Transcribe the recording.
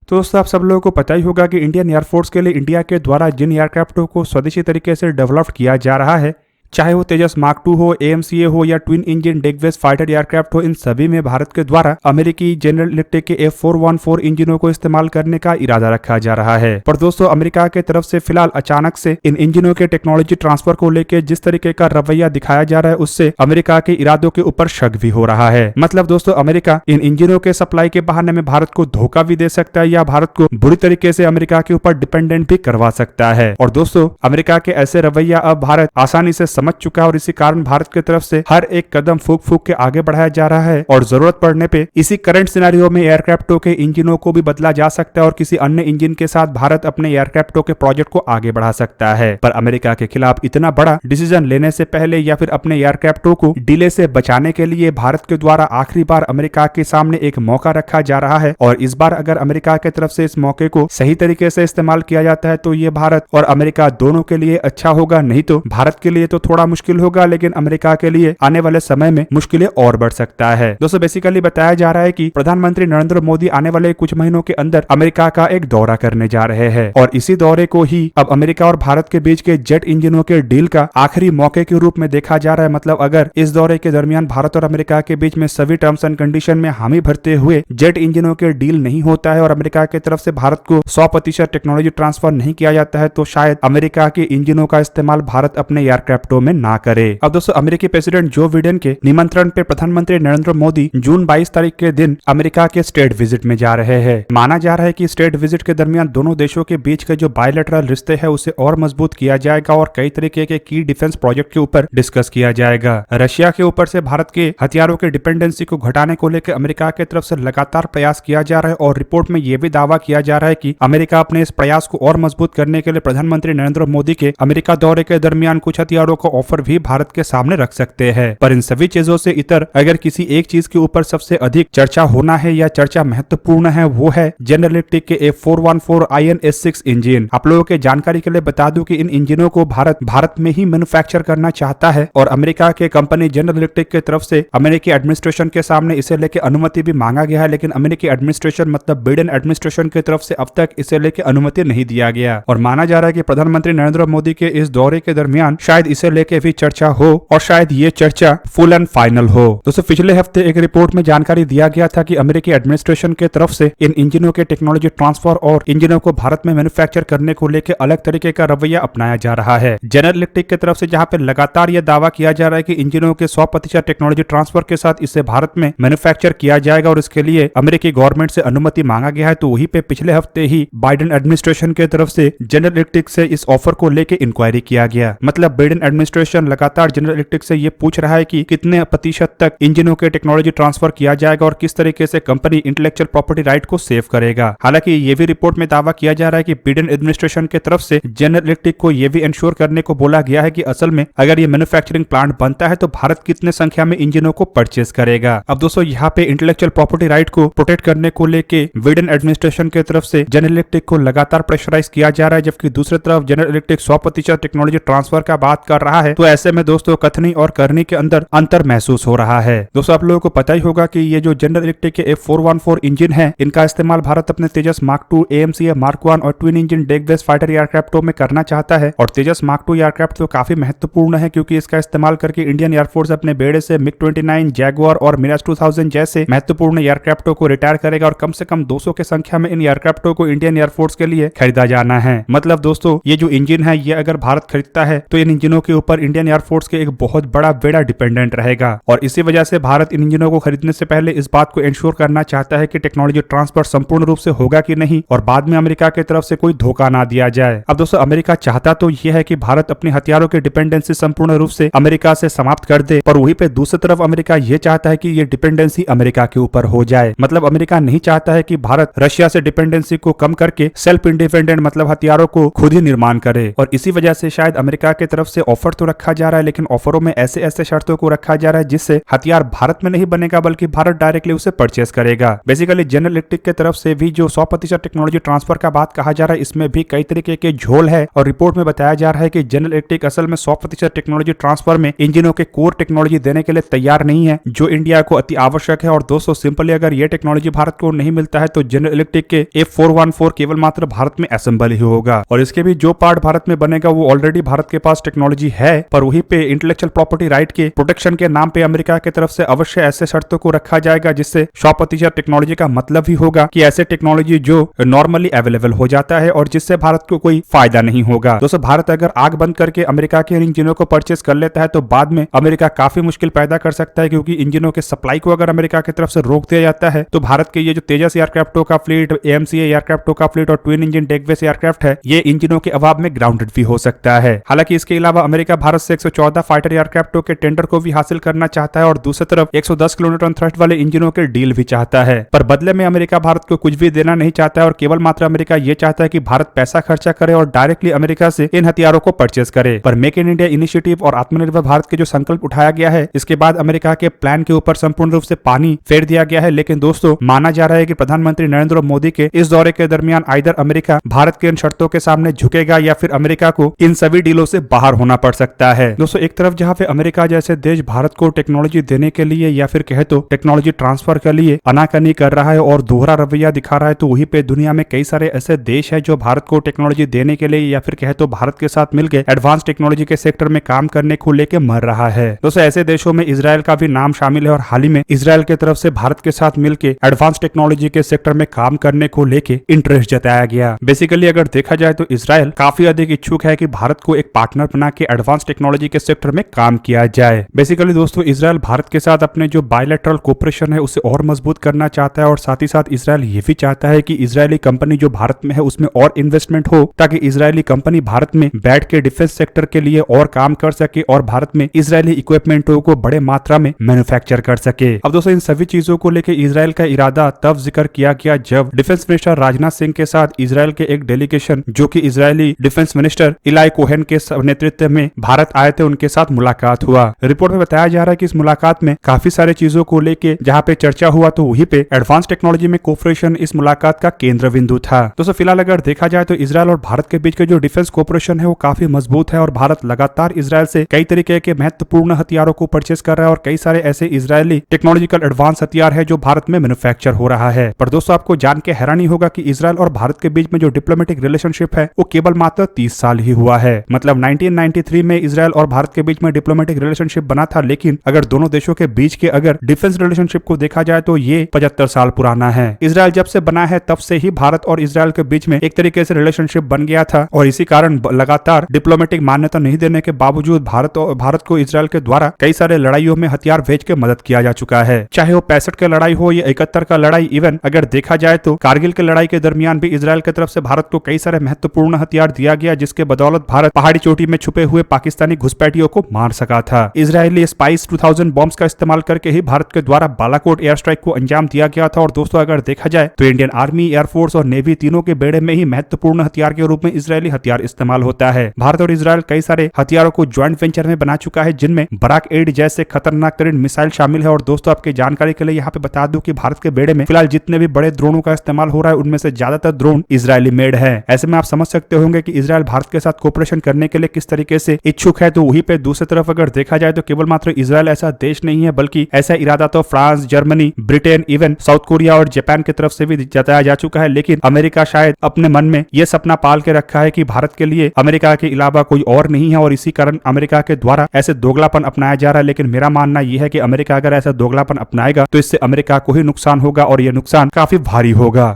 तो दोस्तों आप सब लोगों को पता ही होगा कि इंडियन एयरफोर्स के लिए इंडिया के द्वारा जिन एयरक्राफ्टों को स्वदेशी तरीके से डेवलप किया जा रहा है, चाहे वो तेजस मार्क 2 हो, AMCA हो या ट्विन इंजन डेकवेस फाइटर एयरक्राफ्ट हो, इन सभी में भारत के द्वारा अमेरिकी जनरल इलेक्ट्रिक के F414 इंजनों को इस्तेमाल करने का इरादा रखा जा रहा है। पर दोस्तों अमेरिका के तरफ से फिलहाल अचानक से इन इंजनों के टेक्नोलॉजी ट्रांसफर को लेकर जिस तरीके का रवैया दिखाया जा रहा है, उससे अमेरिका के इरादों के ऊपर शक भी हो रहा है। मतलब दोस्तों अमेरिका इन इंजनों के सप्लाई के बहाने में भारत को धोखा भी दे सकता है या भारत को बुरी तरीके से अमेरिका के ऊपर डिपेंडेंट भी करवा सकता है। और दोस्तों अमेरिका के ऐसे रवैया अब भारत आसानी से समझ चुका है और इसी कारण भारत की तरफ से हर एक कदम फूक फूक के आगे बढ़ाया जा रहा है और जरूरत पड़ने पे इसी करंट सिनेरियो में एयरक्राफ्टों के इंजनों को भी बदला जा सकता है और किसी अन्य इंजन के साथ भारत अपने एयरक्राफ्टों के प्रोजेक्ट को आगे बढ़ा सकता है। पर अमेरिका के खिलाफ इतना बड़ा डिसीजन लेने से पहले या फिर अपने एयरक्राफ्टों को डिले से बचाने के लिए भारत के द्वारा आखिरी बार अमेरिका के सामने एक मौका रखा जा रहा है और इस बार अगर अमेरिका की तरफ से इस मौके को सही तरीके से इस्तेमाल किया जाता है तो ये भारत और अमेरिका दोनों के लिए अच्छा होगा, नहीं तो भारत के लिए तो थोड़ा मुश्किल होगा, लेकिन अमेरिका के लिए आने वाले समय में मुश्किलें और बढ़ सकता है। दोस्तों बेसिकली बताया जा रहा है कि प्रधानमंत्री नरेंद्र मोदी आने वाले कुछ महीनों के अंदर अमेरिका का एक दौरा करने जा रहे हैं और इसी दौरे को ही अब अमेरिका और भारत के बीच के जेट इंजनों के डील का आखिरी मौके के रूप में देखा जा रहा है। मतलब अगर इस दौरे के दरमियान भारत और अमेरिका के बीच में सभी टर्म्स एंड कंडीशन में हामी भरते हुए जेट इंजनों के डील नहीं होता है और अमेरिका की तरफ से भारत को 100% टेक्नोलॉजी ट्रांसफर नहीं किया जाता है तो शायद अमेरिका के इंजनों का इस्तेमाल भारत अपने एयरक्राफ्टों में ना करे। अब दोस्तों अमेरिकी प्रेसिडेंट जो बिडेन के निमंत्रण पे प्रधानमंत्री नरेंद्र मोदी जून 22 तारीख के दिन अमेरिका के स्टेट विजिट में जा रहे हैं। माना जा रहा है कि स्टेट विजिट के दरमियान दोनों देशों के बीच के जो बायलैटरल रिश्ते हैं उसे और मजबूत किया जाएगा और कई तरीके के की डिफेंस प्रोजेक्ट के ऊपर डिस्कस किया जाएगा। रशिया के ऊपर से भारत के हथियारों के डिपेंडेंसी को घटाने को लेकर अमेरिका की तरफ से लगातार प्रयास किया जा रहा है और रिपोर्ट में यह भी दावा किया जा रहा है कि अमेरिका अपने इस प्रयास को और मजबूत करने के लिए प्रधानमंत्री नरेंद्र मोदी के अमेरिका दौरे के दरमियान कुछ हथियारों का ऑफर भी भारत के सामने रख सकते हैं। पर इन सभी चीजों से इतर अगर किसी एक चीज के ऊपर सबसे अधिक चर्चा होना है या चर्चा महत्वपूर्ण है वो है जनरल इलेक्ट्रिक के F414 INS6 इंजन। आप लोगों के जानकारी के लिए बता दूं कि इन इंजनों को भारत में ही मैन्युफैक्चर करना चाहता है और अमेरिका के कंपनी जनरल इलेक्ट्रिक की तरफ से अमेरिकी एडमिनिस्ट्रेशन के सामने इसे लेकर अनुमति भी मांगा गया है, लेकिन अमेरिकी एडमिनिस्ट्रेशन मतलब बिडेन एडमिनिस्ट्रेशन की तरफ से अब तक इसे लेकर अनुमति नहीं दिया गया और माना जा रहा है कि प्रधानमंत्री नरेंद्र मोदी के इस दौरे के दरमियान शायद इसे लेकर भी चर्चा हो और शायद ये चर्चा फुल एंड फाइनल हो। दोस्तों पिछले हफ्ते एक रिपोर्ट में जानकारी दिया गया था कि अमेरिकी एडमिनिस्ट्रेशन के तरफ से इन इंजनों के टेक्नोलॉजी ट्रांसफर और इंजनों को भारत में मैन्युफैक्चर करने को लेकर अलग तरीके का रवैया अपनाया जा रहा है। जनरल इलेक्ट्रिक की तरफ से जहां पे लगातार यह दावा किया जा रहा है कि इंजनों के 100% टेक्नोलॉजी ट्रांसफर के साथ इसे भारत में मैन्युफैक्चर किया जाएगा और इसके लिए अमेरिकी गवर्नमेंट से अनुमति मांगा गया है, तो वहीं पे पिछले हफ्ते ही बाइडेन एडमिनिस्ट्रेशन की तरफ से जनरल इलेक्ट्रिक से इस ऑफर को लेकर इंक्वायरी किया गया। मतलब बाइडेन एडमिनिस्ट्रेशन लगातार जनरल इलेक्ट्रिक से ये पूछ रहा है कि कितने प्रतिशत तक इंजनों के टेक्नोलॉजी ट्रांसफर किया जाएगा और किस तरीके से कंपनी इंटेलेक्चुअल प्रॉपर्टी राइट को सेव करेगा। हालांकि ये भी रिपोर्ट में दावा किया जा रहा है कि बाइडेन एडमिनिस्ट्रेशन की तरफ से जनरल इलेक्ट्रिक को यह भी इंश्योर करने को बोला गया है कि असल में अगर ये मैन्युफैक्चरिंग प्लांट बनता है तो भारत कितने संख्या में इंजनों को परचेज करेगा। अब दोस्तों यहाँ पे इंटेलेक्चुअल प्रॉपर्टी राइट को प्रोटेक्ट करने को लेके बाइडेन एडमिनिस्ट्रेशन की तरफ से जनरल इलेक्ट्रिक को लगातार प्रेशराइज किया जा रहा है, जबकि दूसरी तरफ जनरल इलेक्ट्रिक 100% टेक्नोलॉजी ट्रांसफर का बात कर रहा है। तो ऐसे में दोस्तों कथनी और करनी के अंदर अंतर महसूस हो रहा है। दोस्तों आप लोगों को पता ही होगा कि ये जो जनरल इलेक्ट्रिक के F414 इंजन है, इनका इस्तेमाल भारत अपने तेजस मार्क 2, AMCA मार्क 1 और ट्विन इंजन डेकवेस फाइटर एयरक्राफ्टों में करना चाहता है। और तेजस मार्क 2 एयरक्राफ्ट तो काफी महत्वपूर्ण है क्योंकि इसका इस्तेमाल करके इंडियन एयरफोर्स अपने बेड़े से MiG-29, जैगुआर और मिराज 2000 जैसे महत्वपूर्ण एयरक्राफ्टों को रिटायर करेगा और कम से कम 200 की संख्या में इन एयरक्राफ्टों को इंडियन एयरफोर्स के लिए खरीदा जाना है। मतलब दोस्तों ये जो इंजन है ये अगर भारत खरीदता है तो इन इंजनों के ऊपर इंडियन एयरफोर्स के एक बहुत बड़ा बेड़ा डिपेंडेंट रहेगा और इसी वजह से भारत इन इंजनों को खरीदने से पहले इस बात को इंश्योर करना चाहता है कि टेक्नोलॉजी ट्रांसफर संपूर्ण रूप से होगा कि नहीं और बाद में अमेरिका की तरफ से कोई धोखा ना दिया जाए। अब दोस्तों अमेरिका चाहता तो यह है कि भारत अपने हथियारों की डिपेंडेंसी संपूर्ण रूप से अमेरिका से समाप्त कर दे, पर वहीं पे दूसरी तरफ अमेरिका ये चाहता है कि ये डिपेंडेंसी अमेरिका के ऊपर हो जाए। मतलब अमेरिका नहीं चाहता है कि भारत रशिया से डिपेंडेंसी को कम करके सेल्फ इंडिपेंडेंट मतलब हथियारों को खुद ही निर्माण करे और इसी वजह से शायद अमेरिका की तरफ से ऑफर ऑफर तो रखा जा रहा है, लेकिन ऑफरों में ऐसे ऐसे शर्तों को रखा जा रहा है जिससे हथियार भारत में नहीं बनेगा बल्कि भारत डायरेक्टली उसे परचेस करेगा। बेसिकली जनरल इलेक्ट्रिक की तरफ से भी जो 100% टेक्नोलॉजी ट्रांसफर का बात कहा जा रहा है, इसमें भी कई तरीके के झोल है और रिपोर्ट में बताया जा रहा है कि जनरल इलेक्ट्रिक असल में 100% टेक्नोलॉजी ट्रांसफर में इंजनों के कोर टेक्नोलॉजी देने के लिए तैयार नहीं है, जो इंडिया को अति आवश्यक है। और दोस्तों सिंपली अगर ये टेक्नोलॉजी भारत को नहीं मिलता है तो जनरल इलेक्ट्रिक के F414 केवल मात्र भारत में असेंबल ही होगा और इसके भी जो पार्ट भारत में बनेगा वो ऑलरेडी भारत के पास टेक्नोलॉजी है, पर वहीं पे इंटेलेक्चुअल प्रॉपर्टी राइट के प्रोटेक्शन के नाम पे अमेरिका की तरफ से अवश्य ऐसे शर्तों को रखा जाएगा जिससे 100% टेक्नोलॉजी का मतलब ही होगा कि ऐसे टेक्नोलॉजी जो नॉर्मली अवेलेबल हो जाता है और जिससे भारत को कोई फायदा नहीं होगा। दोस्तों भारत अगर आग बंद करके अमेरिका के इंजनों को परचेस कर लेता है तो बाद में अमेरिका काफी मुश्किल पैदा कर सकता है, क्योंकि इंजनों के सप्लाई को अगर अमेरिका की तरफ से रोक दिया जाता है तो भारत के ये जो तेजस एयरक्राफ्टों का फ्लीट, AMCA एयरक्राफ्टों का फ्लीट और ट्विन इंजन डेकवेस एयरक्राफ्ट है, ये इंजनों के अभाव में ग्राउंडेड भी हो सकता है। हालांकि इसके अलावा अमेरिका भारत से 114 फाइटर एयरक्राफ्टों के टेंडर को भी हासिल करना चाहता है और दूसरी तरफ 110 किलोन्यूटन थ्रस्ट वाले इंजनों के डील भी चाहता है, पर बदले में अमेरिका भारत को कुछ भी देना नहीं चाहता है और केवल मात्र अमेरिका ये चाहता है कि भारत पैसा खर्चा करे और डायरेक्टली अमेरिका से इन हथियारों को परचेस करे। पर मेक इन इंडिया इनिशिएटिव और आत्मनिर्भर भारत के जो संकल्प उठाया गया है, इसके बाद अमेरिका के प्लान के ऊपर संपूर्ण रूप से पानी फेर दिया गया है। लेकिन दोस्तों माना जा रहा है कि प्रधानमंत्री नरेंद्र मोदी के इस दौरे के दरमियान आइदर अमेरिका भारत के इन शर्तों के सामने झुकेगा या फिर अमेरिका को इन सभी डीलों से बाहर होना पड़ सकता है। दोस्तों एक तरफ जहां पे अमेरिका जैसे देश भारत को टेक्नोलॉजी देने के लिए या फिर कहे तो टेक्नोलॉजी ट्रांसफर के लिए अनाकानी कर रहा है और दोहरा रवैया दिखा रहा है, तो वहीं पे दुनिया में कई सारे ऐसे देश है जो भारत को टेक्नोलॉजी देने के लिए या फिर कहे तो भारत के साथ मिलकर एडवांस टेक्नोलॉजी के सेक्टर में काम करने को लेकर मर रहा है। दोस्तों ऐसे देशों में इजराइल का भी नाम शामिल है और हाल ही में इजराइल की तरफ से भारत के साथ मिलकर एडवांस टेक्नोलॉजी के सेक्टर में काम करने को लेकर इंटरेस्ट जताया गया। बेसिकली अगर देखा जाए तो इजराइल काफी अधिक इच्छुक है कि भारत को एक पार्टनर बना के एडवांस टेक्नोलॉजी के सेक्टर में काम किया जाए। बेसिकली दोस्तों इजराइल भारत के साथ अपने जो बायलैटरल कोऑपरेशन है उसे और मजबूत करना चाहता है और साथ ही साथ इजराइल ये भी चाहता है कि इजरायली कंपनी जो भारत में है उसमें और इन्वेस्टमेंट हो, ताकि इजरायली कंपनी भारत में बैठ के डिफेंस सेक्टर के लिए और काम कर सके और भारत में इजरायली इक्विपमेंटों को बड़े मात्रा में मैन्युफैक्चर कर सके। अब दोस्तों इन सभी चीजों को लेकर इजराइल का इरादा तब जिक्र किया गया जब डिफेंस मिनिस्टर राजनाथ सिंह के साथ इजराइल के एक डेलीगेशन जो कि इजरायली डिफेंस मिनिस्टर इलाई कोहेन के नेतृत्व में भारत आए थे, उनके साथ मुलाकात हुआ। रिपोर्ट में बताया जा रहा है कि इस मुलाकात में काफी सारे चीजों को लेके जहां पे चर्चा हुआ तो वहीं पे एडवांस टेक्नोलॉजी में कोऑपरेशन इस मुलाकात का केंद्र बिंदु था। दोस्तों फिलहाल अगर देखा जाए तो इजराइल और भारत के बीच के जो डिफेंस कोऑपरेशन है वो काफी मजबूत है और भारत लगातार इजराइल से कई तरीके के महत्वपूर्ण हथियारों को परचेस कर रहा है और कई सारे ऐसे इजरायली टेक्नोलॉजिकल एडवांस हथियार है जो भारत में मैन्युफैक्चर हो रहा है। पर दोस्तों आपको जान के हैरानी होगा कि इजराइल और भारत के बीच में जो डिप्लोमेटिक रिलेशनशिप है वो केवल मात्र 30 साल ही हुआ है। मतलब 1993 में इजराइल और भारत के बीच में डिप्लोमेटिक रिलेशनशिप बना था, लेकिन अगर दोनों देशों के बीच के अगर डिफेंस रिलेशनशिप को देखा जाए तो ये 75 साल पुराना है। इजराइल जब से बना है तब से ही भारत और इजराइल के बीच में एक तरीके से रिलेशनशिप बन गया था और इसी कारण लगातार डिप्लोमेटिक मान्यता नहीं देने के बावजूद भारत को इजराइल के द्वारा कई सारे लड़ाइयों में हथियार भेज के मदद किया जा चुका है, चाहे वो 65 का लड़ाई हो या 71 का लड़ाई। इवन अगर देखा जाए तो कारगिल की लड़ाई के दरमियान भी इजराइल की तरफ से भारत को कई सारे महत्वपूर्ण हथियार दिया गया, जिसके बदौलत भारत पहाड़ी चोटी में छुपे हुए पाकिस्तानी घुसपैठियों को मार सका था। इजरायली स्पाइस 2000 बॉम्ब्स का इस्तेमाल करके ही भारत के द्वारा बालाकोट एयर स्ट्राइक को अंजाम दिया गया था। और दोस्तों अगर देखा जाए तो इंडियन आर्मी, एयरफोर्स और नेवी तीनों के बेड़े में ही महत्वपूर्ण हथियार के रूप में इजरायली हथियार इस्तेमाल होता है। भारत और इजराइल कई सारे हथियारों को ज्वाइंट वेंचर में बना चुका है, जिनमें बराक 8 जैसे खतरनाक तरीन मिसाइल शामिल है। और दोस्तों आपके जानकारी के लिए यहाँ पे बता दूं कि भारत के बेड़े में फिलहाल जितने भी बड़े ड्रोनों का इस्तेमाल हो रहा है उनमें से ज्यादातर ड्रोन इजरायली मेड है। ऐसे में आप समझ सकते होंगे कि इजराइल भारत के साथ कोऑपरेशन करने के लिए किस तरीके से इच्छुक है। तो वहीं पे दूसरी तरफ अगर देखा जाए तो केवल मात्र इजराइल ऐसा देश नहीं है, बल्कि ऐसा इरादा तो France, Germany, Britain, even south Korea और जापान की तरफ से भी जताया जा चुका है। लेकिन अमेरिका शायद अपने मन में यह सपना पाल के रखा है कि भारत के लिए अमेरिका के अलावा कोई और नहीं है और इसी कारण अमेरिका के द्वारा ऐसे दोगलापन अपनाया जा रहा है। लेकिन मेरा मानना यह है कि अमेरिका अगर ऐसा दोगलापन अपनाएगा तो इससे अमेरिका को ही नुकसान होगा और यह नुकसान काफी भारी होगा।